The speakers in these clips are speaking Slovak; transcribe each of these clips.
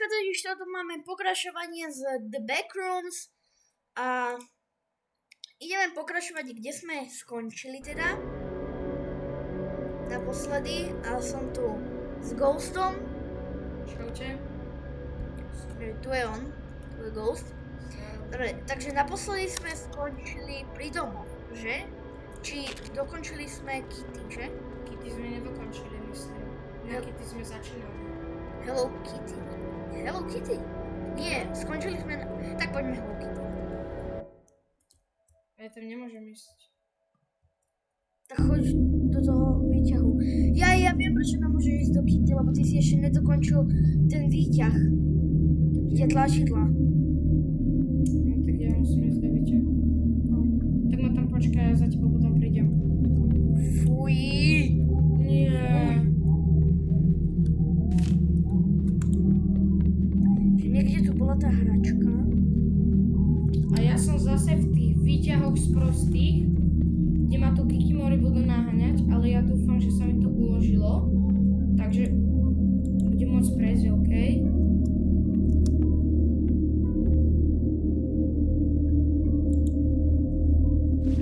totiž toto máme pokračovanie z The Backrooms a ideme pokračovať, kde sme skončili teda. Naposledy a som tu s Ghostom. Čaute. Tu je on, tu je Ghost. Dobre, takže naposledy sme skončili pri domoch, že? Či dokončili sme Kitty, že? Kitty sme nedokončili, myslím. Na Kitty sme začínali. Hello Kitty. Hello Kitty? Nie, skončili sme Tak poďme Hello Kitty. Ja tam nemôžem ísť. Tak choď do toho výťahu. Ja viem, prečo nemôžeš ísť do Kitty, lebo ty si ešte nedokončil ten výťah. Tie tlačidla. No tak ja musím ísť do výťahu. Tak ma tam počkaj, ja za tebou potom prídem. Fuj. Nie. Že niekde tu bola tá hračka. A ja som zase v tých výťahoch sprostých, kde ma tu Kikimori budú naháňať, ale ja dúfam, že sa mi to uložilo. Takže budem môcť prejsť, OK?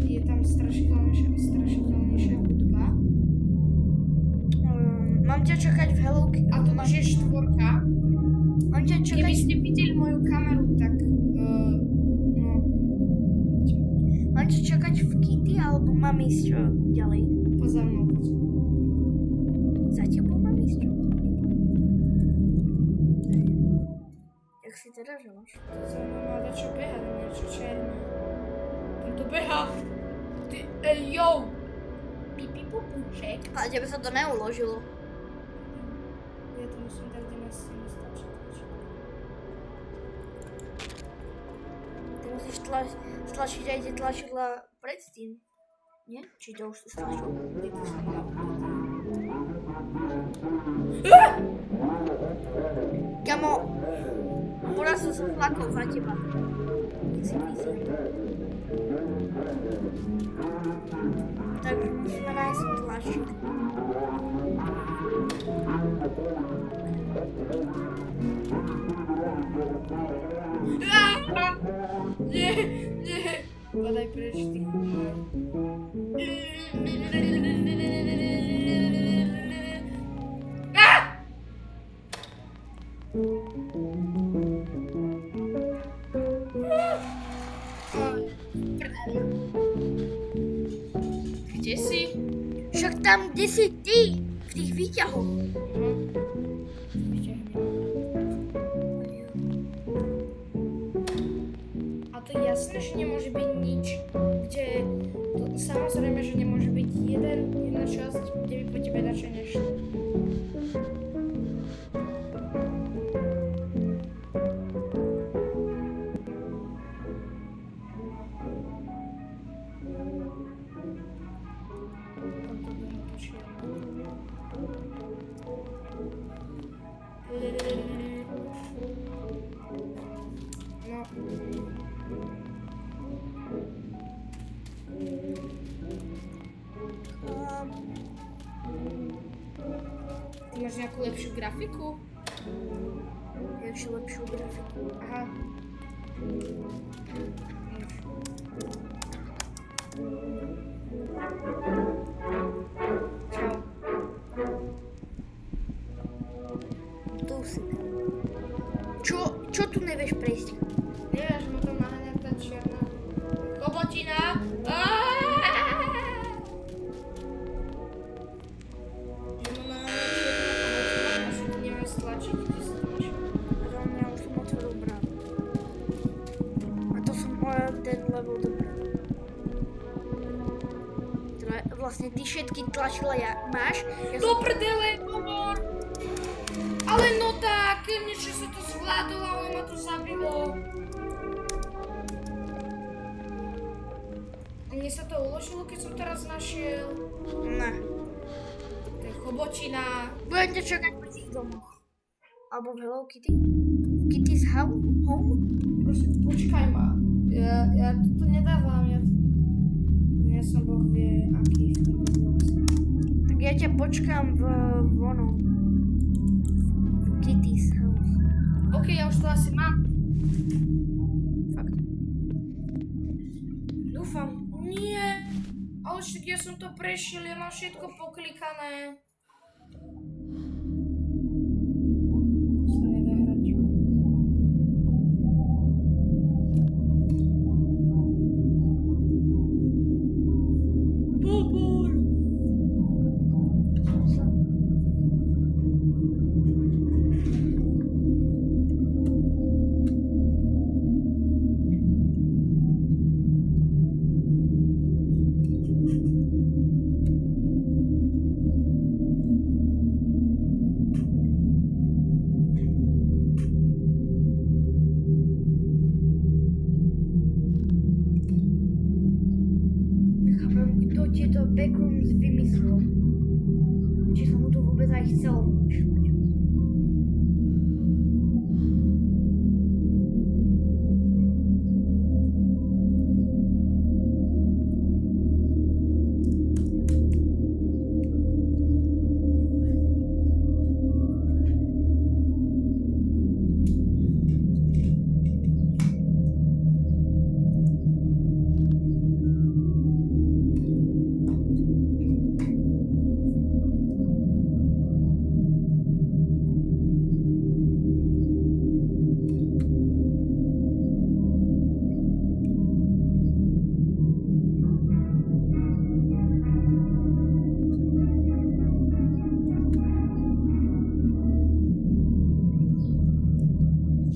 Je tam strašidelnejšia hudba. Mám ťa čakať v Hello Kitty. A to už je 4. Mám ťa čakať... Keby ste videli moju kameru, tak no... Mám ťa čakať v Kitty, alebo mám ísť ďalej? Poza mnou. Za tebou mám ísť? Jak si teda želáš? To za mnou má dačo behať, niečo černé. Tam to beha. Ty, yo! Pipi pupuček. Ale tebe sa to neuložilo. Ja to musím tak, kde nás nestačí. Ty musíš stlačiť aj tie tlačidla predtým. Nie? Či to už si stlačil? Kde to som mal? Kamo, poraz som sa flakol za teba. Easy peasy. Takže musíme nájsť tlačidlo. Nie, nie. Padaj preč, ty. Kde si? Však tam, kde si ty? V tých výťahoch. A to je jasné, že nemôže byť nič, kde to, samozrejme, že nemôže byť jedna časť, kde by po tebe dačo nešlo. No. Ty máš nejakú lepšiu grafiku? Jakže lepšiu grafiku. Aha. Čau. Tu si. Čo tu nevieš prejsť? Nevieš, ma to naháňa tá čierna kobotina. Že ma naháňa čierna kobotina a že ty nevieš stlačiť, kde sa to máš. Za mňa už som otvoril bránu. A to som ten level dobrý. Teda vlastne ty všetky tlačidla máš. Ja Do prdele, hovor! Ale no tak, niečo sa to zvládlo a ono ma to zabilo. A mne sa to uložilo, keď som teraz našiel. Ne. To je chobočina. Budem ťa čakať pri tých domoch. Alebo v Hello Kitty. V Kitty's home? Prosím, počkaj ma. Ja to nedávam. Ja som Boh vie, aký v tom Robloxe. Tak ja ťa počkám v onom. V Kitty's house. OK, už to asi mám. Fakt. Dúfam. Nie. Ale však ja som to prešiel, ja mám všetko poklikané. To sa nedá hrať. Bobor! Chápem, kto tieto backrooms vymyslel. Či som mu to vôbec aj chcel vymýšľať.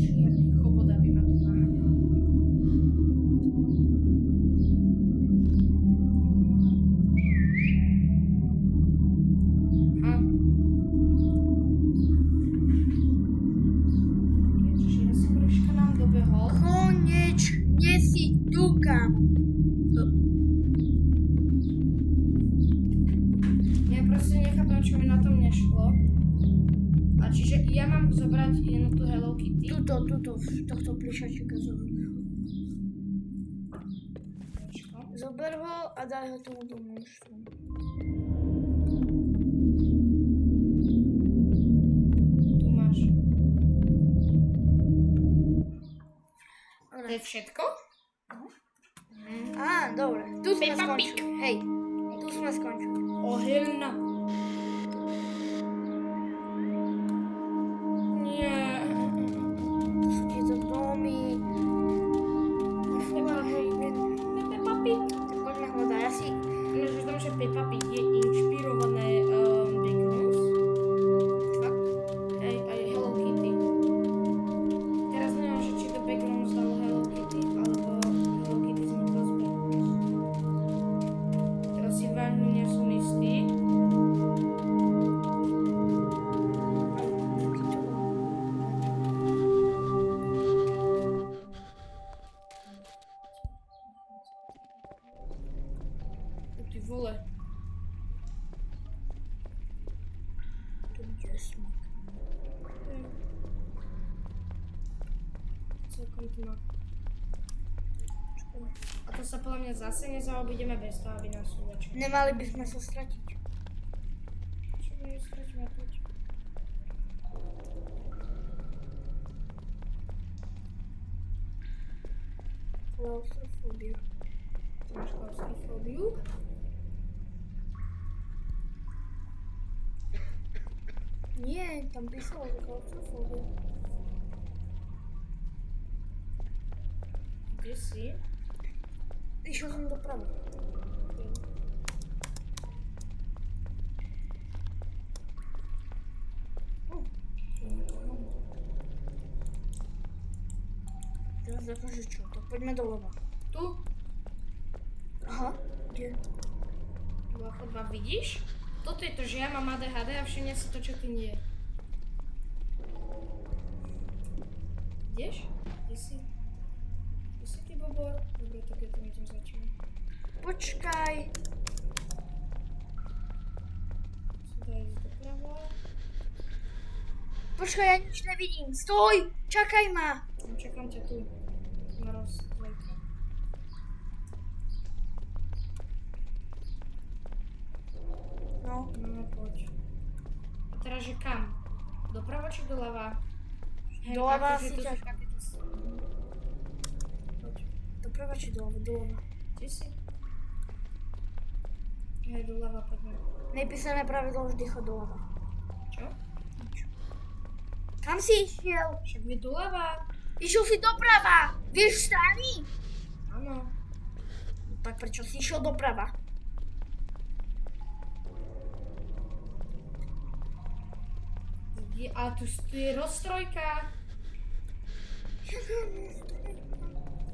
Čierny chobot, aby ma tu naháňal. Aha. Ježiš, ja som troška nám dobehol. Konečne si tu, kam. Ja proste nechápem, čo mi na tom nešlo. A čiže ja mám zobrať jednu tú Hello Kitty. Tuto, tohto plišačika zober. Zober ho a daj ho tomu do monštru. Tu máš. To Dobre. je všetko? Á, dobre. Tu sme Peppa skončili. Hej, tu sme skončili. Ohelna. Nie. Tu sú tieto domy. Fúha, hej, Peppa Pig. poďme hľadať. Ja si... Ináč v tom, že Peppa Pig je inšpirované Backrooms. Fakt? Hej, aj Hello Kitty. Teraz neviem, že či do Backrooms dalo Hello Kitty, alebo Hello Kitty sme to z Backrooms. Teraz si vážne nie som istý. Ty vole. Tu kde sme. Celkom tma. A to sa podľa mňa zase nezaobídeme bez toho, aby nás uvačili. Nemali by sme sa stratiť. Čo mi straťme poď. Klaustrofóbia. Ty máš klaustrofóbiu? Nie, tam písalo, že klaustrofóbia. Kde si? Išiel som doprava. Teraz akože čo? Tak poďme doľava. Tu? Aha, kde? Bola chodba, vidíš? Toto je to, že ja mám ADHD a všimne si to, čo ty nie. Ideš? Kde si? Kde si ty, Bobor? Dobre, tak ja tam idem začať. Počkaj. Musím dať ísť doprava. Počkaj, ja nič nevidím. Stoj! Čakaj ma! Čakám ťa tu. Na rozstojke. No. No, poď. A teraz, že kam? Doprava či doľava? Doľava akože asi to sú ťažko. takéto... Doprava či doľava? Doľava. Kde si? Hej, doľava, poďme. Nepísané pravidlo vždy chod doľava. Čo? Kam si išiel? Však je doľava. Išiel si doprava. Vieš strany? Áno. No tak prečo si išiel doprava? A tu je rozstrojka.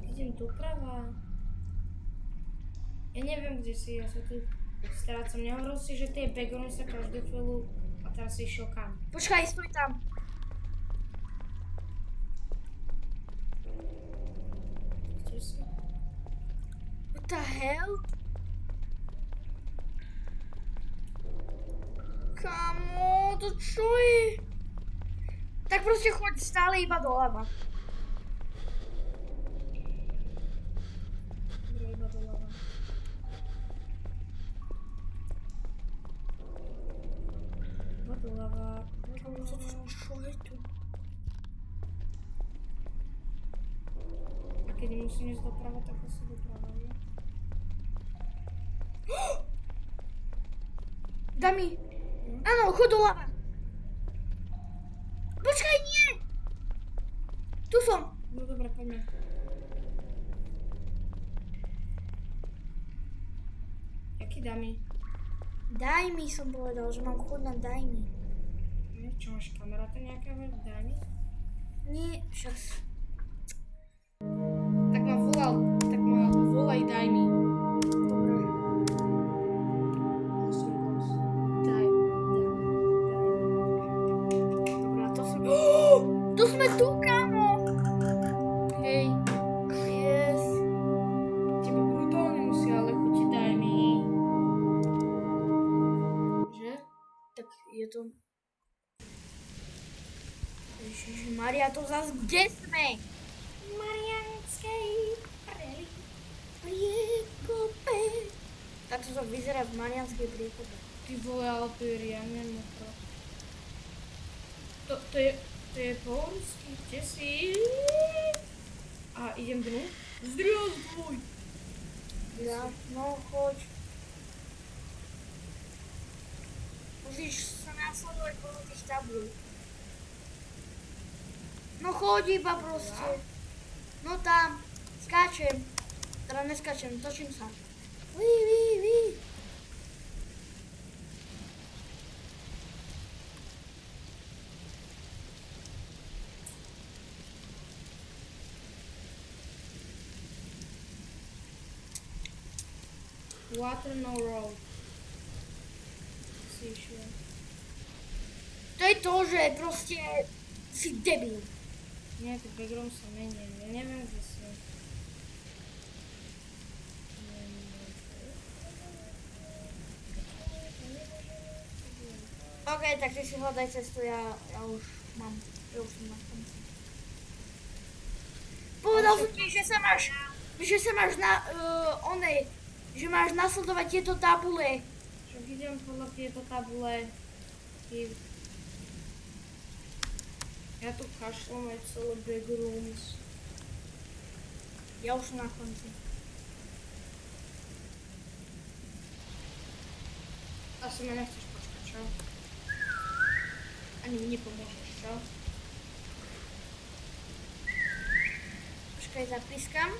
Idem doprava. Ja neviem, kde si, ja sa tu strácam. Nehovoril si, že tie background sa každú chvíľu a teraz si išiel kam? Počkaj, stoj tam. Kde si? What the hell? Kamo, to čo je? Tak proste choď stále iba doľava. Dobre, iba doľava. Iba doľava. Kamo, čo je tu? A keď musím ísť doprava, tak asi doprava, nie? Dami. Áno, chod doľava. Počkaj, nie. Tu som. No dobre, poďme. Jaký dámy? Daj mi, som povedal, že mám chod na daj mi. Čo máš kamaráta nejakého? Dámy? Nie, však... Tak ma volaj, daj mi. Dobre. Daj. Dobre, a to som... To sme tu, kámo. Hej, Yes. tebe brutálne musí ale chutiť, daj mi. Že? Tak je to... Ježišmaria, to zas kde sme? Marianskej preli. Priekope. Tak to vyzerá v Marianskej priekope. Ty vole, ale to je riadne mokro. To je po rusky, kde si? A idem dnu? Zdrozduj! Ja, no choď. Musíš sa následovať podľa tých tabúľ. No choď iba proste. No tam, skáčem. Teda neskáčem, točím sa. Ví. Water no road. Si išiel. To je to, že proste si debil. Nie, ten background sa mení. Ja neviem, kde si. OK, tak ty si hľadaj cestu, ja už mám. Ja už som na konci. Povedal som ti, že sa máš na, že máš nasledovať tieto tabule. Však idem podľa tieto tabule. Ja tu kašlom aj celé backrooms. Ja už som na konci. Asi ma nechceš počkať, čo? Ani mi nepomôžeš, čo? Počkaj, zapískam.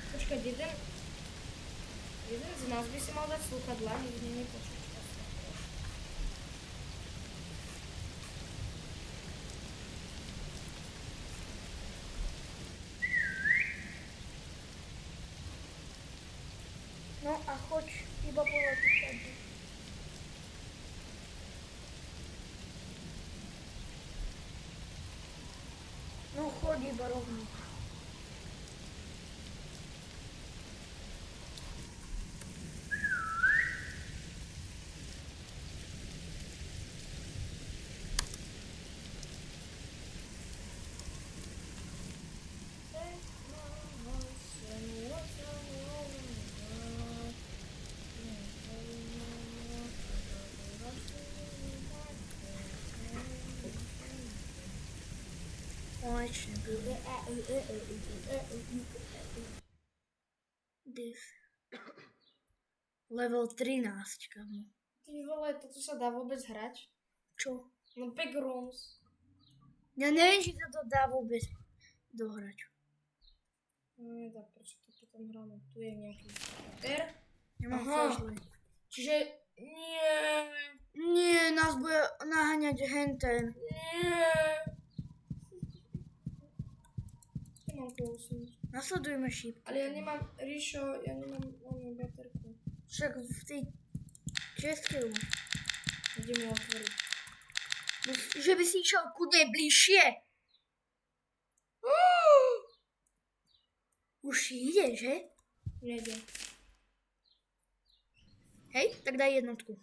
Počkaj, jeden z nás by si mal dať slúchadlá, nikdy nepočuť. No a choď iba podľa tých tabúľ. No choď iba rovno. Konečne. Level 13, kamo. Ty vole, toto sa dá vôbec hrať? Čo? No backrooms. Ja neviem, či sa to dá vôbec dohrať. No tak prečo to potom hráme? Tu je nejaký charakter. Nemám Aha. flashlight. Čiže nie. Nie, nás bude naháňať henten. Nie. Nemám closnúť. Nasledujme šípku. Ale ja nemám, Ríšo, ja nemám onu baterku. Však v tej českej. Kde mi otvoriť? Že by si išiel kudne bližšie. Už ide, že? Nejde. Hej, tak daj jednotku.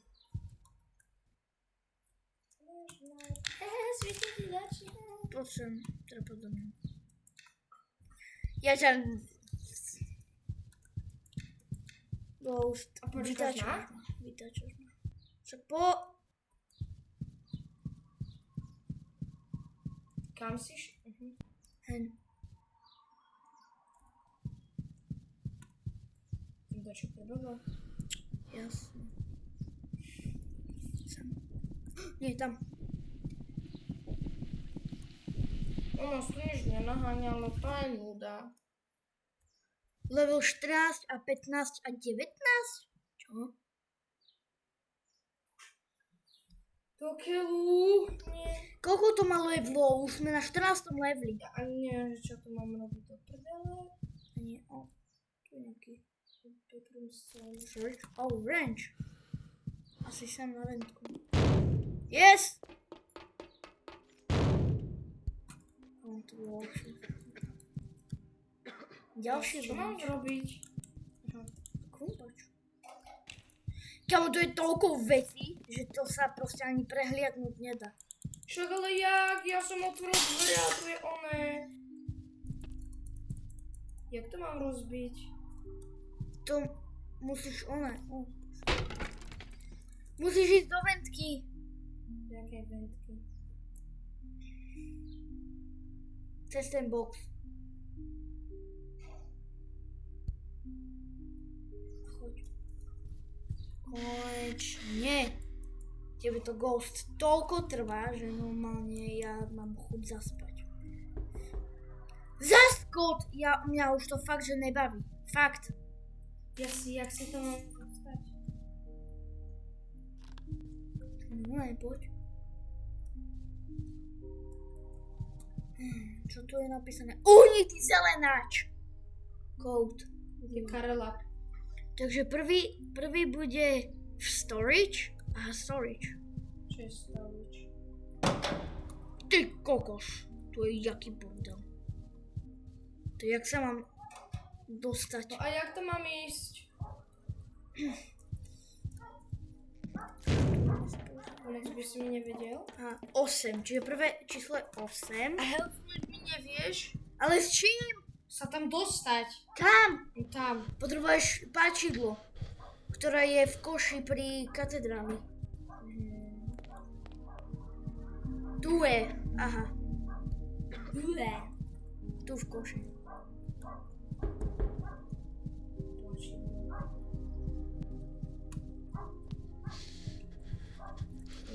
Svietne ti začne. Poď sem, teda poď do mňa. Ja ťa... Ghost. A počkáš ma? Vytačaš ma. Však po... Kam si Hen. Tam to čo prebehlo? Jasne. Sem. Nie, tam. Ono tu nič nenaháňalo, to je nuda. Level 14 a 15 a 19? Čo? Do keľu. Nie. Koľko to má levelov? Už sme na 14. leveli. Ja ani neviem, že čo tu mám robiť do prdele. Nie, o. Tu je nejaký. Backroom scene. Search. Oh, range. Asi sem na ventku. Yes! On to bolo ďalší Čo mám robiť? Krumpač. Kamo, to je toľko vecí, že to sa proste ani prehliadnúť nedá. Však ale jak? Ja som otvoril dvere a tu je oné. Jak to mám rozbiť? To musíš musíš ísť do ventky. Jaké ventky? Cez ten box. Choď. Konečne. Tebe to Ghost toľko trvá, že normálne ja mám chuť zaspať. Zaskot! Mňa už to fakt, že nebaví. Fakt. Jak si to mám dostať? No poď. Čo tu je napísané? Uhnitý zelenáč! Code. Je Karela. Takže prvý bude v storage. Aha, storage. Čo je storage? Ty kokos. Tu je jaký bordel. To jak sa mám dostať? No a jak to mám ísť? Moc by si mi nevedel? A 8, čiže prvé číslo je 8. A helpnúť mi nevieš? Ale s čím? Sa tam dostať. Tam! Tam. Potrebuješ páčidlo, ktoré je v koši pri katedráli. Tu je. Aha. Tu v koši.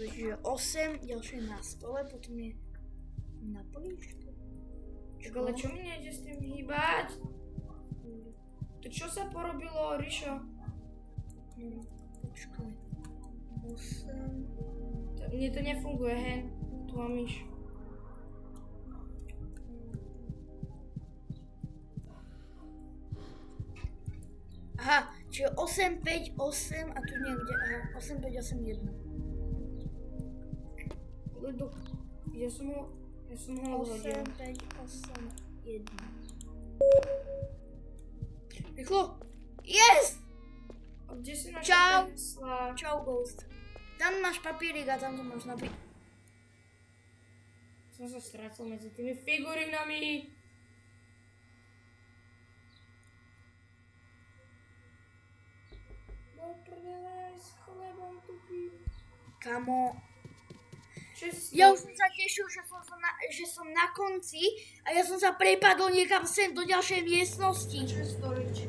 Takže 8, ďalšie na stole, potom je na poličke. Čak, ale čo mi nejde s tým hýbať? To čo sa porobilo, Ríšo? No, počkaj. 8. Mne to nefunguje, hen. Tu mám myš. Aha, čiže 8, 5, 8 a tu niekde, aha, 8, 5, 8, 1. Ja som ho odhodil. 8, 5, 8, 1. Rýchlo! Yes! A kde si Čau. našla pensla? Čau, Ghost. Tam máš papierik a tam to máš napiť. Som sa strátil medzi tými figurinami. Do prdele s chlebom tupým. Kamo, Ja už som sa tešil, že som na konci a ja som sa prepadol niekam sem do ďalšej miestnosti. Čo je storage?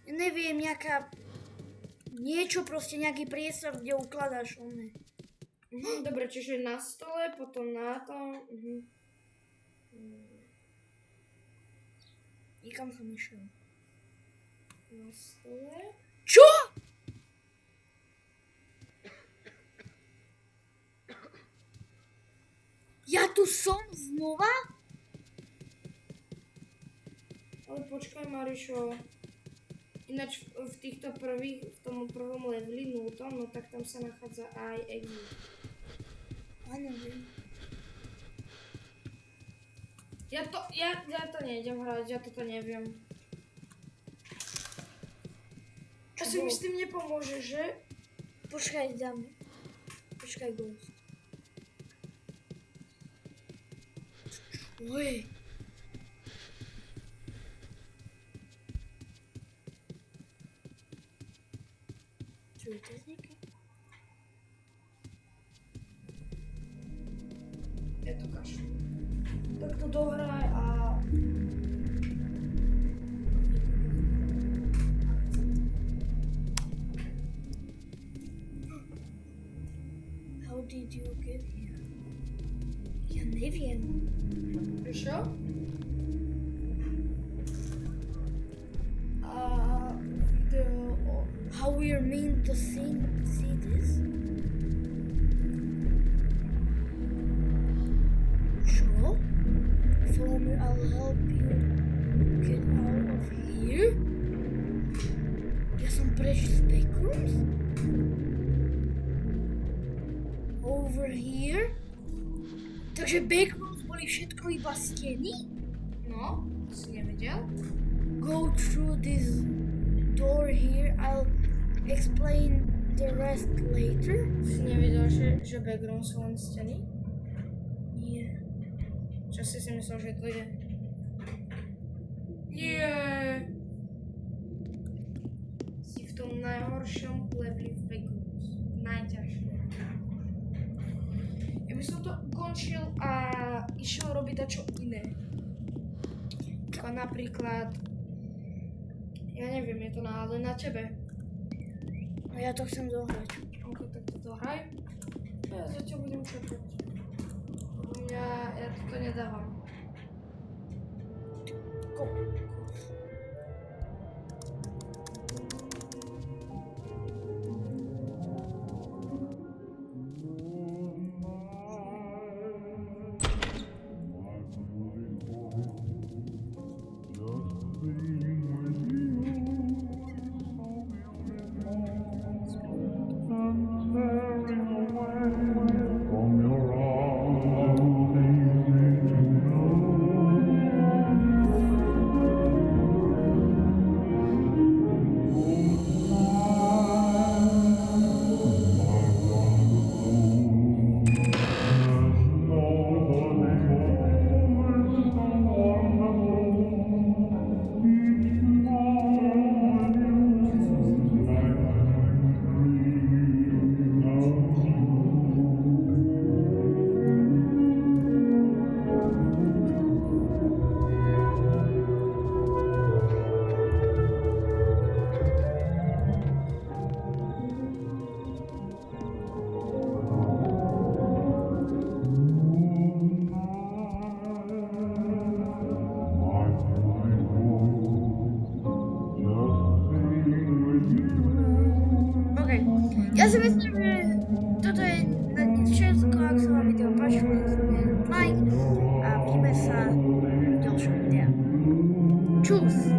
Ja neviem, niečo proste, nejaký priestor, kde ukladáš one. Dobre, čiže na stole, potom na tom. Nikam som išiel. Na stole. Čo? Ja tu som znova? Ale počkaj, Marišo. Ináč v týchto prvých, v tom prvom leveli nutom, no tak tam sa nachádza aj exit. Áno, viem. Ja to nejdem hrať, ja toto neviem. Asi mi s tým nepomôže, že? Počkaj, Ghost. Oj. Čo je to vzniky? Je to kašľ. Tak to dohraj a... How did you get here? Ja neviem. Čo? How we're meant to see this? Sure. Follow me, I'll help you get out of here. Ja som preč z backrooms? Over here? Takže backrooms boli všetko iba steny? No, si nevedel? Go through this door here, I'll explain the rest later. Si nevedel, že background sú len steny? Nie. Čo si myslel, že to je? Nie. Si v tom najhoršom leveli v Backrooms. Najťažšie. Ja by som to ukončil a išiel robiť dačo iné. Ako napríklad... Ja neviem, je to náhodou na tebe. A ja to chcem dohrať. Ok, tak to dohraj. Ja zatiaľ budem čakať. Ja toto nedávam. Ja si myslím, že toto je na dnes všetko. Ak sa vám video páčilo, like a vidíme sa v ďalšom videu. Čus!